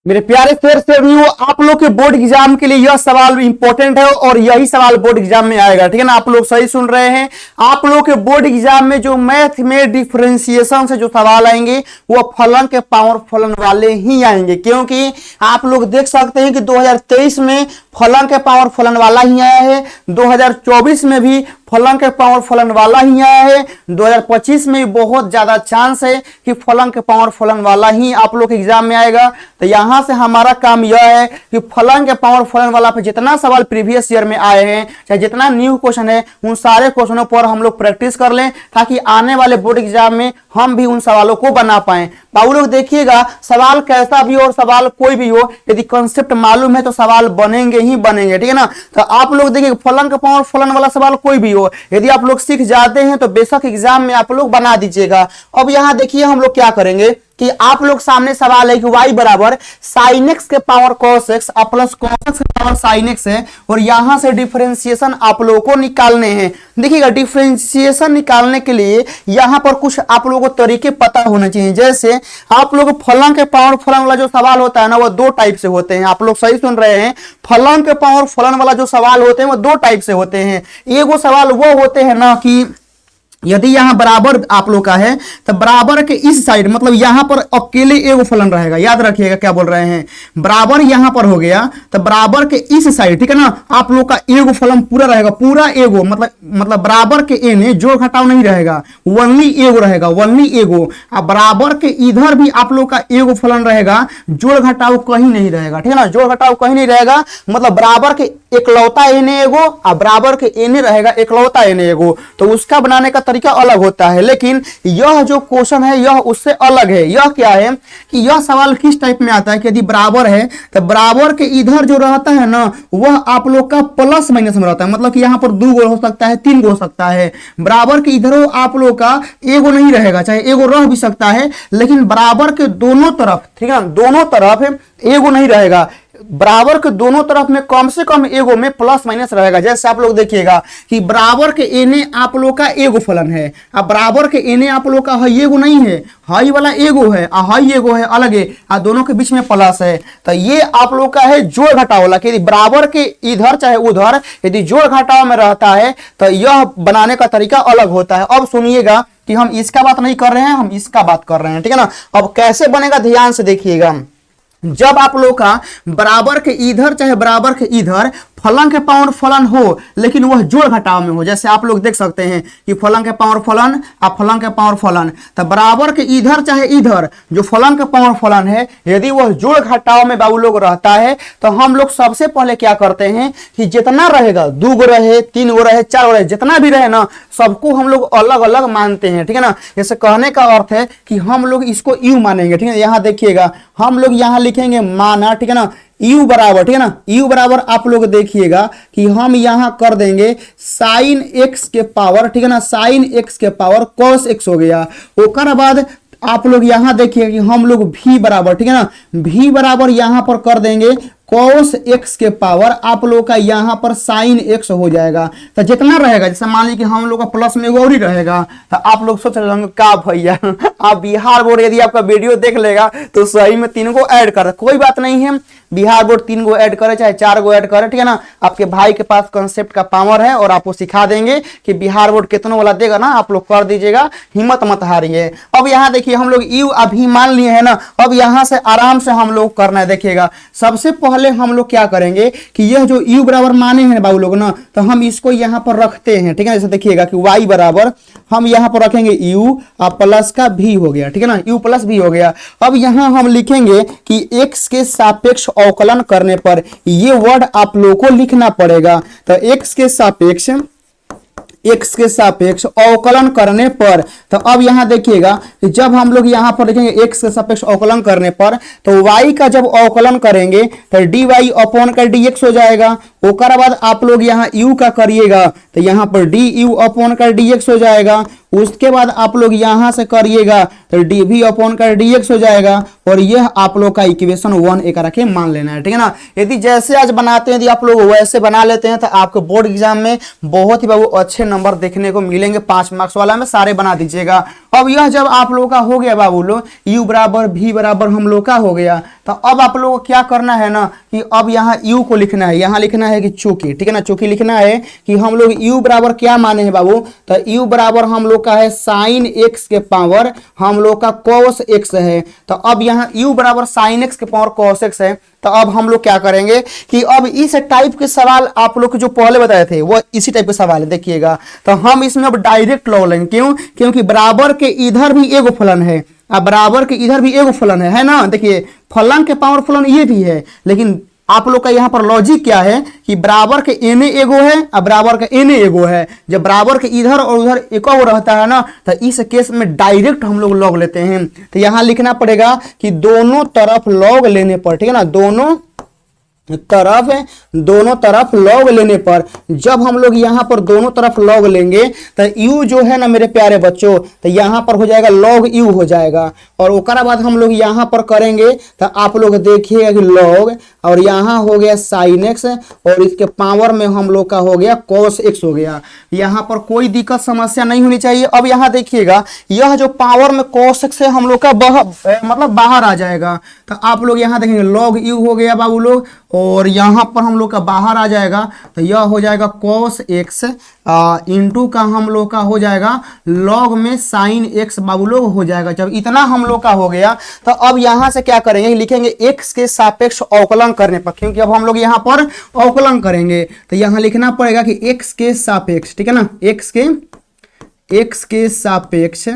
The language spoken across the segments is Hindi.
मेरे प्यारे शेर आप लोग के बोर्ड एग्जाम के लिए यह सवाल इंपॉर्टेंट है और यही सवाल बोर्ड एग्जाम में आएगा, ठीक है ना। आप लोग सही सुन रहे हैं। आप लोग के बोर्ड एग्जाम में जो मैथ में डिफरेंशिएशन से जो सवाल आएंगे वो फलन के पावर फलन वाले ही आएंगे, क्योंकि आप लोग देख सकते हैं कि 2023 में फलन के पावर फलन वाला ही आया है, 2024 में भी फलन के पावर फलन वाला ही आया है, 2025 में बहुत ज्यादा चांस है कि फलन के पावर फलन वाला ही आप लोग के एग्जाम में आएगा। तो यहां से हमारा काम यह है कि फलन के पावर फलन वाला पे जितना सवाल प्रीवियस ईयर में आए हैं, चाहे जितना न्यू क्वेश्चन है, उन सारे क्वेश्चनों पर हम लोग प्रैक्टिस कर लें ताकि आने वाले बोर्ड एग्जाम में हम भी उन सवालों को बना पाए। बाबू लोग देखिएगा, सवाल कैसा भी हो और सवाल कोई भी हो, यदि कंसेप्ट मालूम है तो सवाल बनेंगे ही बनेंगे, ठीक है ना। तो आप लोग देखिए, फलन के पावर फलन वाला सवाल कोई भी हो, यदि आप लोग सीख जाते हैं तो बेशक एग्जाम में आप लोग बना दीजिएगा। अब यहां देखिए हम लोग क्या करेंगे कि आप लोग सामने सवाल है कि y बराबर साइन एक्स के power cos x plus cos x के पावर साइन एक्स है और यहां से डिफरेंशिएशन आप लोगों को निकालने हैं। देखिएगा, डिफरेंशिएशन निकालने के लिए यहां पर कुछ आप लोगों को तरीके पता होने चाहिए। जैसे आप लोग फलन के पावर फलन वाला जो सवाल होता है ना, वो दो टाइप से होते हैं। आप लोग सही सुन रहे हैं, फलन के पावर फलन वाला जो सवाल होते हैं वो दो टाइप से होते हैं। एक वो सवाल वो होते हैं ना कि यदि यहां बराबर आप लोग का है तो बराबर के इस साइड, मतलब यहां पर अकेले एगो फलन रहेगा। याद रखिएगा क्या बोल रहे हैं, बराबर यहां पर हो गया तो बराबर के इस साइड, ठीक है ना, आप लोग का एगो फलन पूरा रहेगा, पूरा एगो, मतलब बराबर के एने जोड़ घटाव नहीं रहेगा, ओनली एगो रहेगा, ओनली एगो। अब बराबर के इधर भी आप लोग का एगो फलन रहेगा, जोड़ घटाव कहीं नहीं रहेगा, ठीक है ना, जोड़ घटाव कहीं नहीं रहेगा। मतलब बराबर के इकलौता एने एगो और बराबर के एने रहेगा इकलौता एने एगो। तो उसका बनाने का तरीका अलग होता है, लेकिन यह जो क्वेश्चन है यह उससे अलग है। यह क्या है कि यह सवाल किस टाइप में आता है कि यदि बराबर है तो बराबर के इधर जो रहता है ना, वह आप लोग का प्लस माइनस में रहता है। मतलब कि यहां पर 2 गो हो सकता है, 3 गो हो सकता है। बराबर के इधर आप लोग का एगो नहीं रहेगा, चाहे एगो रह भी सकता है, लेकिन बराबर के दोनों तरफ, ठीक है ना, दोनों तरफ एगो नहीं रहेगा। बराबर के दोनों तरफ में कम से कम एगो में प्लस माइनस रहेगा। जैसे आप लोग देखिएगा कि बराबर के एने आप लोग का एगो फलन है, अब बराबर के एने आप लोग का हाई एगो नहीं है, हाई वाला एगो है और हाई एगो है अलग है, और दोनों के बीच में प्लस है। तो ये आप लोग का है जोड़ घटाव वाला, कि बराबर के इधर चाहे उधर यदि जोड़ घटाव में रहता है तो यह बनाने का तरीका अलग होता है। अब सुनिएगा कि हम इसका बात नहीं कर रहे हैं, हम इसका बात कर रहे हैं, ठीक है ना। अब कैसे बनेगा ध्यान से देखिएगा। जब आप लोग का बराबर के इधर चाहे बराबर के इधर फलन के पावर फलन हो, लेकिन वह जोड़ घटाव में हो, जैसे आप लोग देख सकते हैं कि फलन के पावर फलन और फलन के पावर फलन, तो बराबर के इधर चाहे इधर जो फलन के पावर फलन है, यदि वह जोड़ घटाव में बाबू लोग रहता है तो हम लोग सबसे पहले क्या करते हैं कि जितना रहेगा, 2 गो रहे, 3 गो रहे, 4 गो रहे, जितना भी रहे ना, सबको हम लोग अलग अलग मानते हैं, ठीक है ना। जैसे कहने का अर्थ है कि हम लोग इसको यू मानेंगे, ठीक है। यहाँ देखिएगा हम लोग यहाँ लिखेंगे माना, ठीक है ना, u बराबर, ठीक है ना, u बराबर आप लोग देखिएगा कि हम यहां कर देंगे साइन x के पावर, ठीक है ना, साइन x के पावर cos x हो गया। ओकर बाद आप लोग यहां देखिए कि हम लोग v बराबर, ठीक है ना, v बराबर यहां पर कर देंगे cos x के पावर आप लोग का यहां पर sin x हो जाएगा। तो जितना रहेगा, जैसे मान लीजिए कि हम लोग का प्लस में एगो और ही रहेगा, तो आप लोग सोच रहे होंगे का भैया आप बिहार बोर्ड यदि आपका वीडियो देख लेगा तो सही में 3 को ऐड कर, कोई बात नहीं है, बिहार बोर्ड 3 को ऐड करे चाहे 4 को ऐड करे, ठीक है ना। आपके भाई के पास कंसेप्ट का पावर है और आपको सिखा देंगे कि बिहार बोर्ड कितनों वाला देगा ना, आप लोग कर दीजिएगा, हिम्मत मत हारिए। अब यहाँ देखिए हम लोग यू अभी मान लिए है ना, अब यहाँ से आराम से हम लोग करना है। देखिएगा सबसे पहले हम लोग क्या करेंगे कि यह जो u बराबर माने हैं बाबू लोग ना, तो हम इसको यहाँ पर रखते हैं, ठीक है। जैसे देखिएगा कि y बराबर हम यहाँ पर रखेंगे u और प्लस का v हो गया, ठीक है ना, u प्लस v हो गया। अब यहाँ हम लिखेंगे कि x के सापेक्ष अवकलन करने पर ये वर्ड आप लोगों को लिखना पड़ेगा। तो x के सापेक्ष अवकलन करने पर, तो अब यहां देखिएगा कि जब हम लोग यहां पर लिखेंगे x के सापेक्ष अवकलन करने पर, तो y का जब अवकलन करेंगे तो dy अपॉन का dx हो जाएगा। ओकर बाद आप लोग यहाँ u का करिएगा तो यहाँ पर du अपॉन का dx हो जाएगा। उसके बाद आप लोग यहां से करिएगा तो dv अपॉन का dx हो जाएगा। और यह आप लोग का इक्वेशन 1 एक रखे मान लेना है, ठीक है ना। यदि जैसे आज बनाते हैं, यदि आप लोग वैसे बना लेते हैं तो आपके बोर्ड एग्जाम में बहुत ही बाबू अच्छे नंबर देखने को मिलेंगे 5 मार्क्स वाला में, सारे बना दीजिएगा। अब यह जब आप लोगों का हो गया बाबू लोग, u बराबर v बराबर हम लोग का हो गया, तो अब आप लोगों को क्या करना है ना कि अब यहाँ u को लिखना है, यहाँ लिखना है कि चूंकि, ठीक है ना, चूंकि लिखना है कि हम लोग u बराबर क्या माने हैं बाबू, तो u बराबर हम लोग का है साइन x के पावर हम लोग का cos x है। तो अब यहाँ u बराबर साइन x के पावर cos x है। तो अब हम लोग क्या करेंगे कि अब इस टाइप के सवाल आप लोग जो पहले बताए थे वो इसी टाइप के सवाल है, देखिएगा। तो हम इसमें अब डायरेक्ट लॉग लेंगे, क्यों, क्योंकि बराबर के इधर भी एगो फलन है, अब बराबर के इधर भी एगो फलन है ना, देखिए फलन के पावर फलन ये भी है, लेकिन आप लोग का यहाँ पर लॉजिक क्या है कि बराबर के एने एगो है और बराबर का एने एगो है, जब बराबर के इधर और उधर एक और रहता है ना, तो इस केस में डायरेक्ट हम लोग लॉग लेते हैं। तो यहाँ लिखना पड़ेगा कि दोनों तरफ लॉग लेने पर, ठीक है ना, दोनों तरफ लॉग लेने पर, जब हम लोग यहाँ पर दोनों तरफ लॉग लेंगे तो u जो है ना मेरे प्यारे बच्चों, तो यहाँ पर हो जाएगा log u हो जाएगा, और उसके बाद हम लोग यहाँ पर करेंगे तो आप लोग देखिएगा कि log, और यहाँ हो गया sin x, और इसके पावर में हम लोग का हो गया cos x हो गया। यहाँ पर कोई दिक्कत समस्या नहीं होनी चाहिए। अब यहाँ देखिएगा यह जो पावर में cos x है हम लोग का मतलब बाहर आ जाएगा, तो आप लोग यहाँ देखेंगे log u हो गया बाबू लोग, और यहाँ पर हम लोग का बाहर आ जाएगा तो यह हो जाएगा cos x इंटू का हम लोग का हो जाएगा log में sin x बाबू लोग हो जाएगा। जब इतना हम लोग का हो गया तो अब यहाँ से क्या करेंगे, लिखेंगे x के सापेक्ष अवकलन करने पर, क्योंकि अब हम लोग यहाँ पर अवकलन करेंगे तो यहाँ लिखना पड़ेगा कि x के सापेक्ष, ठीक है ना, x के सापेक्ष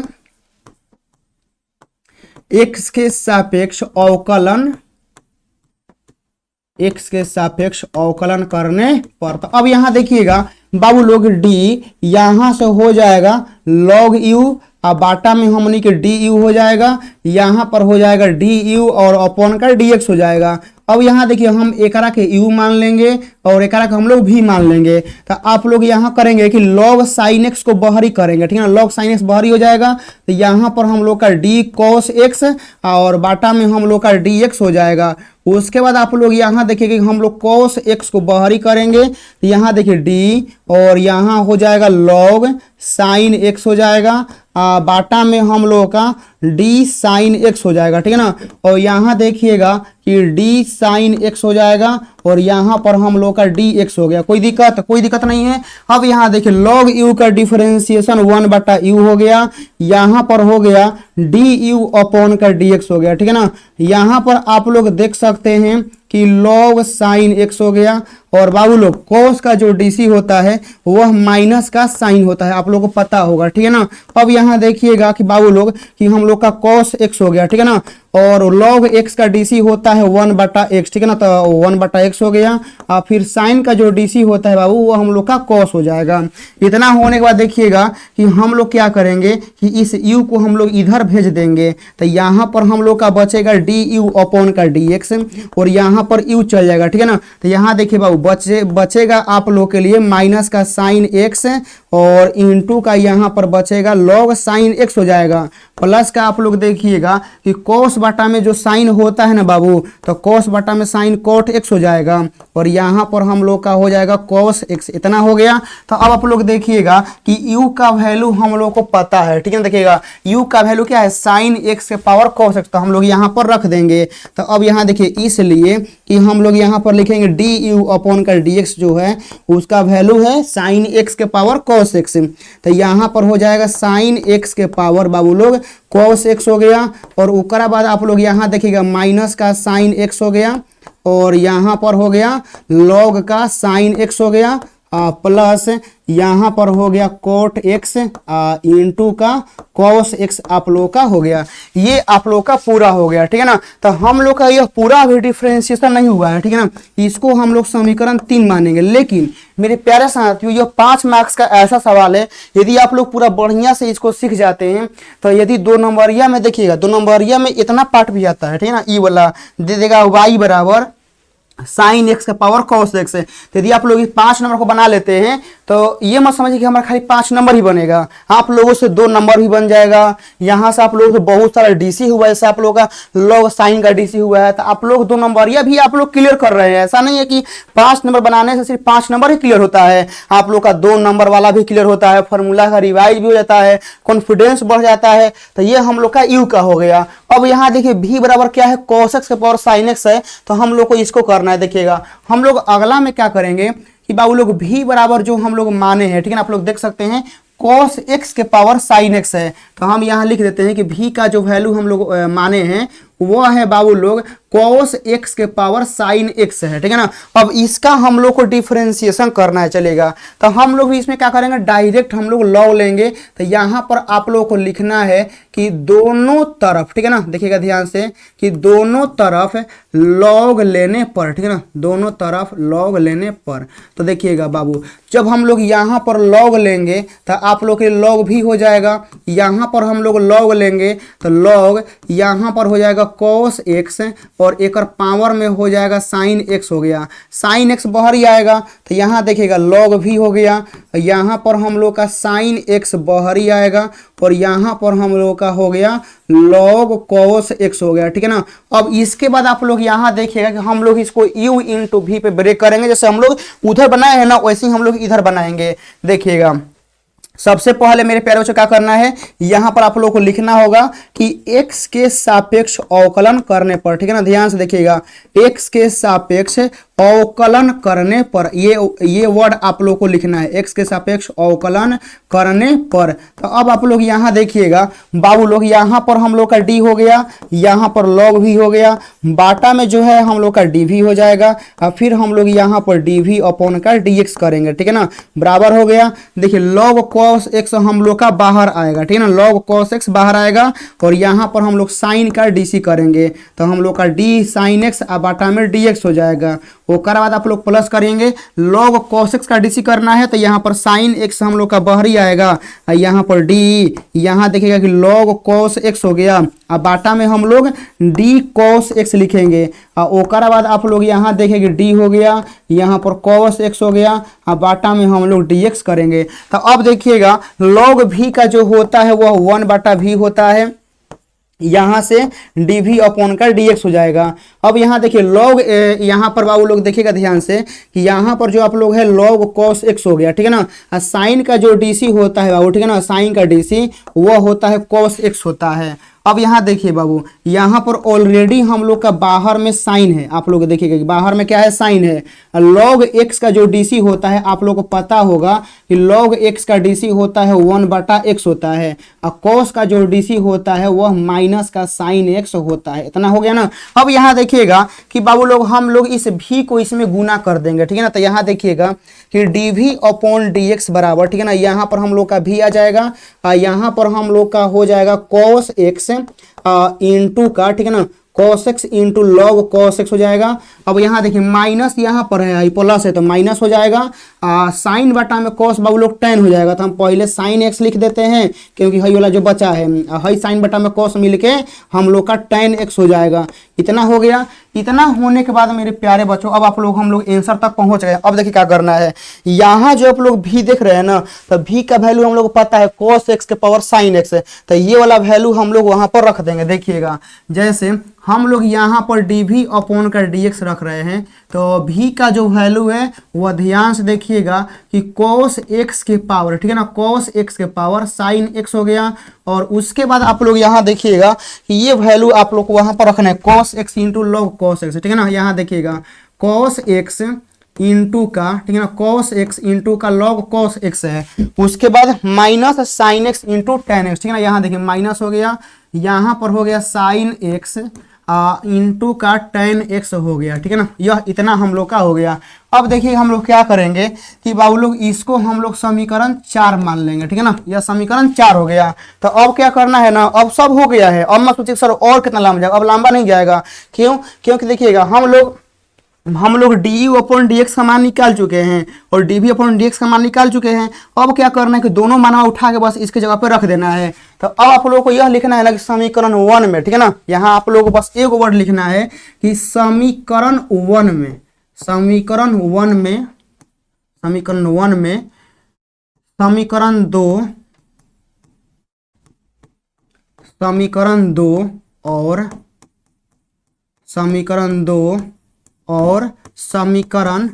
अवकलन, x के सापेक्ष अवकलन करने पर। तो अब यहाँ देखिएगा बाबू लोग d यहाँ से हो जाएगा log u, अब बाटा में हमनी के du हो जाएगा, यहाँ पर हो जाएगा du और अपॉन का dx हो जाएगा। अब यहाँ देखिए हम एकरा के u मान लेंगे और एकरा का हम लोग v मान लेंगे, तो आप लोग यहाँ करेंगे कि log sin x को बाहरी करेंगे, ठीक है ना, log sin x बाहरी हो जाएगा, तो यहाँ पर हम लोग का d cos x और बाटा में हम लोग का dx हो जाएगा। उसके बाद आप लोग यहाँ देखिए कि हम लोग cos x को बाहरी करेंगे, तो यहाँ देखिए d और यहाँ हो जाएगा log sin x हो जाएगा, बाटा में हम लोग का d sin x हो जाएगा, ठीक है ना, और यहाँ देखिएगा कि d sin x हो जाएगा और यहाँ पर हम लोग का dx हो गया। कोई दिक्कत नहीं है। अब यहाँ देखिए log u का डिफरेंशिएशन 1/u हो गया, यहाँ पर हो गया du अपॉन का dx हो गया, ठीक है ना। यहाँ पर आप लोग देख सकते हैं कि log sin x हो गया, और बाबू लोग cos का जो dc होता है वह माइनस का साइन होता है, आप लोगों को पता होगा, ठीक है ना। अब यहाँ देखिएगा कि बाबू लोग कि हम लोग का cos x हो गया, ठीक है ना, और log x का dc होता है 1/x, ठीक है ना, तो 1/x हो गया, और फिर साइन का जो dc होता है बाबू वो हम लोग का cos हो जाएगा। इतना होने के बाद देखिएगा कि हम लोग क्या करेंगे कि इस u को हम लोग इधर भेज देंगे, तो यहाँ पर हम लोग का बचेगा du अपॉन का dx, और यहाँ पर u चल जाएगा, ठीक है ना। तो यहाँ देखिए बाबू बचेगा आप लोग के लिए माइनस का साइन x और इंटू का यहाँ पर बचेगा log साइन x हो जाएगा, प्लस का आप लोग देखिएगा कि cos बटा में जो साइन होता है ना बाबू, तो cos बटा में साइन cot x हो जाएगा, और यहाँ पर हम लोग का हो जाएगा cos x। इतना हो गया। तो अब आप लोग देखिएगा कि u का वैल्यू हम लोग को पता है, ठीक है ना, देखिएगा u का वैल्यू क्या है, साइन x के पावर cos x, तो हम लोग यहाँ पर रख देंगे। तो अब यहाँ देखिए इसलिए कि हम लोग यहाँ पर लिखेंगे du अपॉन का dx जो है उसका वैल्यू है साइन x के पावर cos x, तो यहाँ पर हो जाएगा साइन x के पावर बाबू लोग cos x हो गया, और उसके बाद आप लोग यहाँ देखिएगा माइनस का साइन x हो गया, और यहाँ पर हो गया log का साइन x हो गया, प्लस यहाँ पर हो गया cot x इंटू का cos x आप लोग का हो गया। ये आप लोग का पूरा हो गया, ठीक है ना। तो हम लोग का यह पूरा भी डिफरेंशिएशन नहीं हुआ है, ठीक है ना, इसको हम लोग समीकरण 3 मानेंगे। लेकिन मेरे प्यारे साथियों यह 5 मार्क्स का ऐसा सवाल है, यदि आप लोग पूरा बढ़िया से इसको सीख जाते हैं तो यदि 2 नंबरिया में देखिएगा, 2 नंबरिया में इतना पार्ट भी आता है, ठीक है ना, ई वाला दे देगा y बराबर साइन x का पावर cos x है। तो यदि आप लोग इस 5 नंबर को बना लेते हैं तो ये मत समझिए कि हमारा खाली 5 नंबर ही बनेगा, आप लोगों से 2 नंबर भी बन जाएगा। यहाँ से आप लोगों से बहुत सारा डीसी हुआ है, जैसे आप लोगों का लॉग साइन का डीसी हुआ है, तो आप लोग 2 नंबर या भी आप लोग क्लियर कर रहे हैं। ऐसा नहीं है कि 5 नंबर बनाने से सिर्फ 5 नंबर ही क्लियर होता है, आप लोग का 2 नंबर वाला भी क्लियर होता है, फॉर्मूला का रिवाइज भी हो जाता है, कॉन्फिडेंस बढ़ जाता है। तो ये हम लोग का यू का हो गया। अब यहाँ देखिए भी बराबर क्या है, cos x के पावर sin x है, तो हम लोग को इसको करना है। देखिएगा हम लोग अगला में क्या करेंगे कि बाबू लोग भी बराबर जो हम लोग माने हैं, ठीक है ना, आप लोग देख सकते हैं cos x के पावर sin x है, तो हम यहाँ लिख देते हैं कि भी का जो वैल्यू हम लोग माने हैं वो है बाबू लोग cos x के पावर sin x है, ठीक है ना। अब इसका हम लोग को डिफरेंशिएशन करना है, चलेगा। तो हम लोग इसमें क्या करेंगे, डायरेक्ट हम लोग लॉग लेंगे। तो यहाँ पर आप लोगों को लिखना है कि दोनों तरफ, ठीक है ना, देखिएगा ध्यान से कि दोनों तरफ लॉग लेने पर, ठीक है ना, दोनों तरफ लॉग लेने पर। तो देखिएगा बाबू जब हम लोग यहाँ पर लॉग लेंगे तो आप लोग के लॉग भी हो जाएगा, यहाँ पर हम लोग लॉग लेंगे तो लॉग यहाँ पर हो जाएगा cos x और एक पावर में हो जाएगा sin x हो गया, sin x बाहर ही आएगा। तो यहाँ देखिएगा log भी हो गया, यहाँ पर हम लोग का sin x बाहर ही आएगा और यहाँ पर हम लोग का हो गया log cos x हो गया, ठीक है ना। अब इसके बाद आप लोग यहाँ देखिएगा कि हम लोग इसको u इंटू v पे ब्रेक करेंगे, जैसे हम लोग उधर बनाए हैं ना वैसे ही हम लोग इधर बनाएंगे। देखिएगा सबसे पहले मेरे प्यारे बच्चों क्या करना है, यहाँ पर आप लोगों को लिखना होगा कि x के सापेक्ष अवकलन करने पर, ठीक है ना, ध्यान से देखिएगा x के सापेक्ष अवकलन करने पर, ये वर्ड आप लोग को लिखना है, x के सापेक्ष अवकलन करने पर। तो अब आप लोग यहाँ देखिएगा बाबू लोग यहाँ पर हम लोग का d हो गया, यहाँ पर log भी हो गया, बाटा में जो है हम लोग का dv हो जाएगा और फिर हम लोग यहाँ पर dv अपॉन का dx करेंगे, ठीक है ना, बराबर हो गया। देखिए log cos x हम लोग का बाहर आएगा, ठीक है ना, log cos x बाहर आएगा और यहाँ पर हम लोग साइन का dc करेंगे तो हम लोग का d sin x और बाटा में dx हो जाएगा। ओकर बाद आप लोग प्लस करेंगे log cos x का dc करना है तो यहाँ पर sin x हम लोग का बाहरी आएगा और यहाँ पर d, यहाँ देखिएगा कि log cos x हो गया और बाटा में हम लोग d cos x लिखेंगे और ओकर बाद आप लोग यहाँ देखेंगे d हो गया, यहाँ पर cos x हो गया और बाटा में हम लोग dx करेंगे। तो अब देखिएगा log v का जो होता है वह 1/v होता है, यहाँ से dv अपॉन का dx हो जाएगा। अब यहाँ देखिए log यहाँ पर बाबू लोग देखिएगा ध्यान से कि यहाँ पर जो आप लोग है log cos x हो गया, ठीक है ना, और साइन का जो dc होता है बाबू, ठीक है ना, साइन का dc वह होता है cos x होता है। अब यहाँ देखिए बाबू यहाँ पर ऑलरेडी हम लोग का बाहर में साइन है, आप लोग देखिएगा कि बाहर में क्या है, साइन है। log x का जो dc होता है आप लोग को पता होगा कि log x का dc होता है 1/x होता है और cos का जो dc होता है वह माइनस का sin x होता है। इतना हो गया ना। अब यहाँ देखिएगा कि बाबू लोग हम लोग इस भी को इसमें गुना कर देंगे, ठीक है ना। तो यहाँ देखिएगा कि dv अपॉन dx बराबर, ठीक है ना, यहाँ पर हम लोग का भी आ जाएगा और यहाँ पर हम लोग का हो जाएगा cos x इंटू का, ठीक है ना, cos x into log cos x हो जाएगा। अब यहाँ देखिए माइनस यहाँ पर है, प्लस है तो माइनस हो जाएगा, साइन बटा में cos बाबू लोग tan हो जाएगा। तो हम पहले sin x लिख देते हैं क्योंकि हई वाला जो बचा है, हई साइन बटा में cos मिलके हम लोग का tan x हो जाएगा। इतना हो गया। इतना होने के बाद मेरे प्यारे बच्चों अब आप लोग हम लोग आंसर तक पहुंच गए। अब देखिए क्या करना है, यहाँ जो आप लोग भी देख रहे हैं ना, तो भी का वैल्यू हम लोग को पता है cos x के पावर sin x है, तो ये वाला वैल्यू हम लोग वहां पर रख देंगे। देखिएगा जैसे हम लोग यहाँ पर dv अपॉन का dx रख रहे हैं तो v का जो वैल्यू है वह ध्यान से देखिएगा कि cos x के पावर, ठीक है ना, cos x के पावर sin x हो गया। और उसके बाद आप लोग यहाँ देखिएगा कि ये वैल्यू आप लोग को वहां पर रखना है cos x into log cos x, ठीक है ना। यहाँ देखिएगा cos x इंटू का, ठीक है ना, cos x इंटू का log cos x है। उसके बाद minus sin x into tan x, ठीक है ना। यहाँ देखिए माइनस हो गया, यहाँ पर हो गया sin x इंटू का tan x हो गया, ठीक है ना। यह इतना हम लोग का हो गया। अब देखिए हम लोग क्या करेंगे कि बाबू लोग इसको हम लोग समीकरण 4 मान लेंगे, ठीक है ना। यह समीकरण 4 हो गया। तो अब क्या करना है ना, अब सब हो गया है। अब मत सोचिए सर और कितना लंबा जाएगा, अब लंबा नहीं जाएगा। क्यों? क्योंकि देखिएगा हम लोग du अपॉन dx का मान निकाल चुके हैं और dv अपॉन dx का मान निकाल चुके हैं। अब क्या करना है कि दोनों माना उठा के बस इसके जगह पे रख देना है। तो अब आप लोगों को यह लिखना है ना कि समीकरण 1 में, ठीक है ना, यहाँ आप लोगों को बस एक वर्ड लिखना है कि समीकरण 1 में समीकरण दो और समीकरण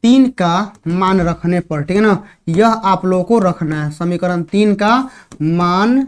3 का मान रखने पर, ठीक है ना, यह आप लोगों को रखना है। समीकरण 3 का मान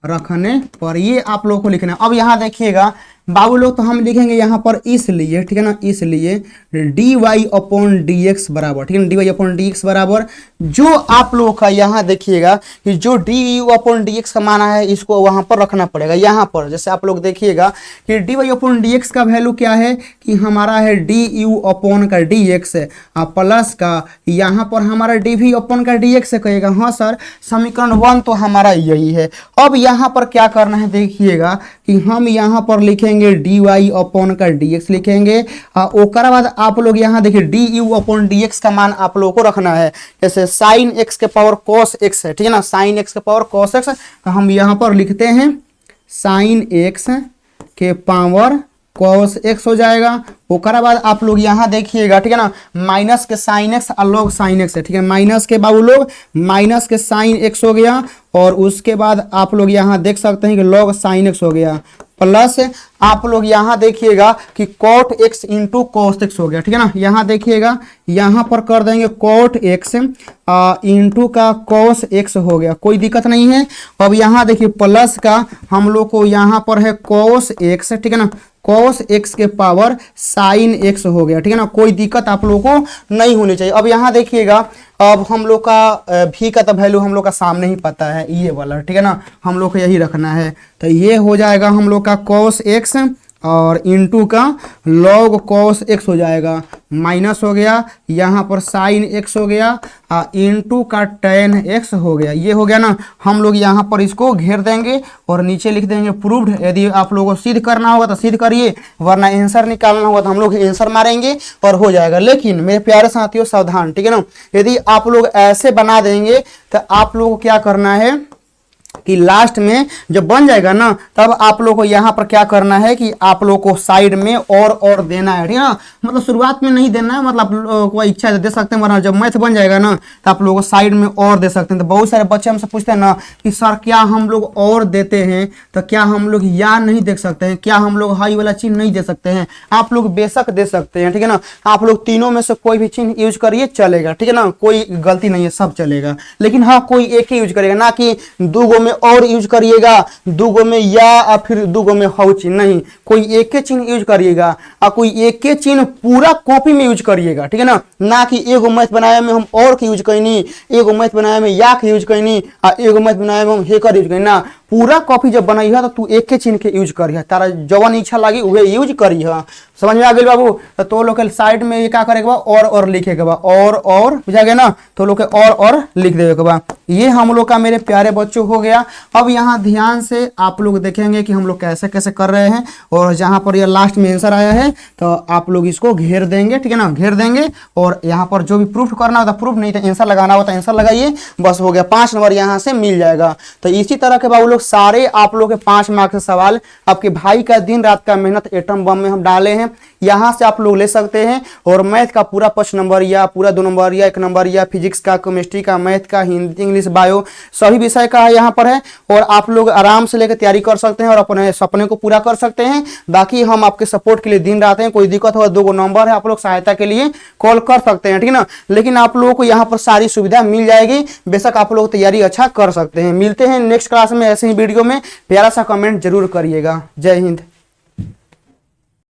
रखने पर ये आप लोगों को लिखना है। अब यहाँ देखिएगा बाबू लोग, तो हम लिखेंगे यहाँ पर इसलिए, ठीक है ना, इसलिए dy अपॉन dx बराबर, ठीक है ना, dy अपॉन dx बराबर जो आप लोगों का यहाँ देखिएगा कि जो du अपॉन dx का माना है इसको वहां पर रखना पड़ेगा। यहाँ पर जैसे आप लोग देखिएगा कि dy अपॉन dx का वैल्यू क्या है कि हमारा है du अपॉन का dx है, प्लस का यहाँ पर हमारा dv अपॉन का dx है। कहेगा हाँ सर समीकरण 1 तो हमारा यही है। अब यहाँ पर क्या करना है देखिएगा कि हम यहाँ पर लिखेंगे dy अपॉन का dx लिखेंगे। ओकरा बाद आप लोग यहाँ देखिए du अपॉन dx का मान आप लोगों को रखना है। जैसे साइन x के पावर cos x है, ठीक है ना, साइन x के पावर cos x, तो हम यहाँ पर लिखते हैं साइन x के पावर cos x हो जाएगा। ओकरा बाद आप लोग यहाँ देखिएगा, ठीक है ना, माइनस के साइन x और लॉग साइन x है, ठीक है, माइनस के बाबू लोग माइनस के साइन x हो गया और उसके बाद आप लोग यहाँ देख सकते हैं कि लॉग साइन x हो गया, प्लस आप लोग यहाँ देखिएगा कि cot x into cos x हो गया, ठीक है ना। यहाँ देखिएगा यहाँ पर कर देंगे cot x इंटू का cos x हो गया, कोई दिक्कत नहीं है। अब यहाँ देखिए प्लस का हम लोग को यहाँ पर है cos x, ठीक है ना, cos x के पावर sin x हो गया, ठीक है ना, कोई दिक्कत आप लोगों को नहीं होनी चाहिए। अब यहाँ देखिएगा अब हम लोग का भी का तो वैल्यू हम लोग का सामने ही पता है ये वाला, ठीक है ना, हम लोग को यही रखना है। तो ये हो जाएगा हम लोग का cos x और इंटू का log cos x हो जाएगा, माइनस हो गया यहाँ पर sin x हो गया इंटू का tan x हो गया। ये हो गया ना, हम लोग यहाँ पर इसको घेर देंगे और नीचे लिख देंगे प्रूव्ड। यदि आप लोगों को सिद्ध करना होगा तो सिद्ध करिए, वरना आंसर निकालना होगा तो हम लोग आंसर मारेंगे और हो जाएगा। लेकिन मेरे प्यारे साथियों सावधान, ठीक है ना, यदि आप लोग ऐसे बना देंगे तो आप लोगों को क्या करना है कि लास्ट में जब बन जाएगा ना तब आप लोग को यहाँ पर क्या करना है कि आप लोग को साइड में और देना है, ठीक है ना, मतलब शुरुआत में नहीं देना है, मतलब कोई इच्छा है दे सकते हैं, वरना जब मैथ बन जाएगा ना तो आप लोग को साइड में और दे सकते हैं। तो बहुत सारे बच्चे हमसे पूछते हैं ना कि सर क्या हम लोग और देते हैं तो क्या हम लोग या नहीं देख सकते हैं, क्या हम लोग हाई वाला चिन्ह नहीं दे सकते हैं? आप लोग बेशक दे सकते हैं, ठीक है ना, आप लोग तीनों में से कोई भी चिन्ह यूज करिए चलेगा, ठीक है ना, कोई गलती नहीं है, सब चलेगा। लेकिन हाँ कोई एक ही यूज करेगा, ना कि दो गो में और यूज करिएगा, दो गो में या फिर दो गो में हाउ चिन्ह नहीं, कोई एक के चिन्ह यूज करिएगा और कोई एक के चिन्ह पूरा कॉपी में यूज करिएगा, ठीक है ना कि एगो मैथ बनाया में हम और के यूज करनी, एगो मैथ बनाया में या के यूज करनी और एगो मैथ बनाया में हम हेकर यूज करनी, ना पूरा कॉपी जब बनाई है तो तू एक के चिन्ह के यूज करिए, तारा जवन इच्छा लगी वह यूज करिए। समझ में आ गई बाबू? तो लोग साइड में ये क्या करेगा और लिखेगा बा और बुझा गया ना, तो लोग और लिख देगा बा। ये हम लोग का मेरे प्यारे बच्चों हो गया। अब यहाँ ध्यान से आप लोग देखेंगे कि हम लोग कैसे कैसे कर रहे हैं और जहाँ पर ये लास्ट में आंसर आया है तो आप लोग इसको घेर देंगे, ठीक है ना, घेर देंगे और यहाँ पर जो भी प्रूफ करना होता प्रूफ, नहीं तो आंसर लगाना होता आंसर लगाइए, बस हो गया, 5 नंबर यहाँ से मिल जाएगा। तो इसी तरह के बाबू लोग सारे आप लोग के 5 मार्क्स के सवाल आपके भाई का दिन रात का मेहनत एटम बम में हम डाले हैं, यहाँ से आप लोग ले सकते हैं। और मैथ का पूरा 5 नंबर या पूरा 2 नंबर या 1 नंबर या फिजिक्स का, केमिस्ट्री का, मैथ का, हिंदी, इंग्लिश, बायो सभी विषय का यहाँ पर है और आप लोग आराम से लेकर तैयारी कर सकते हैं और अपने सपने को पूरा कर सकते हैं। बाकी हम आपके सपोर्ट के लिए दिन रात हैं, कोई दिक्कत हो 2 नंबर है, आप लोग सहायता के लिए कॉल कर सकते हैं, ठीक है ना। लेकिन आप लोगों को यहाँ पर सारी सुविधा मिल जाएगी, बेशक आप लोग तैयारी अच्छा कर सकते हैं। मिलते हैं नेक्स्ट क्लास में ऐसे ही वीडियो में, प्यारा सा कमेंट जरूर करिएगा। जय हिंद।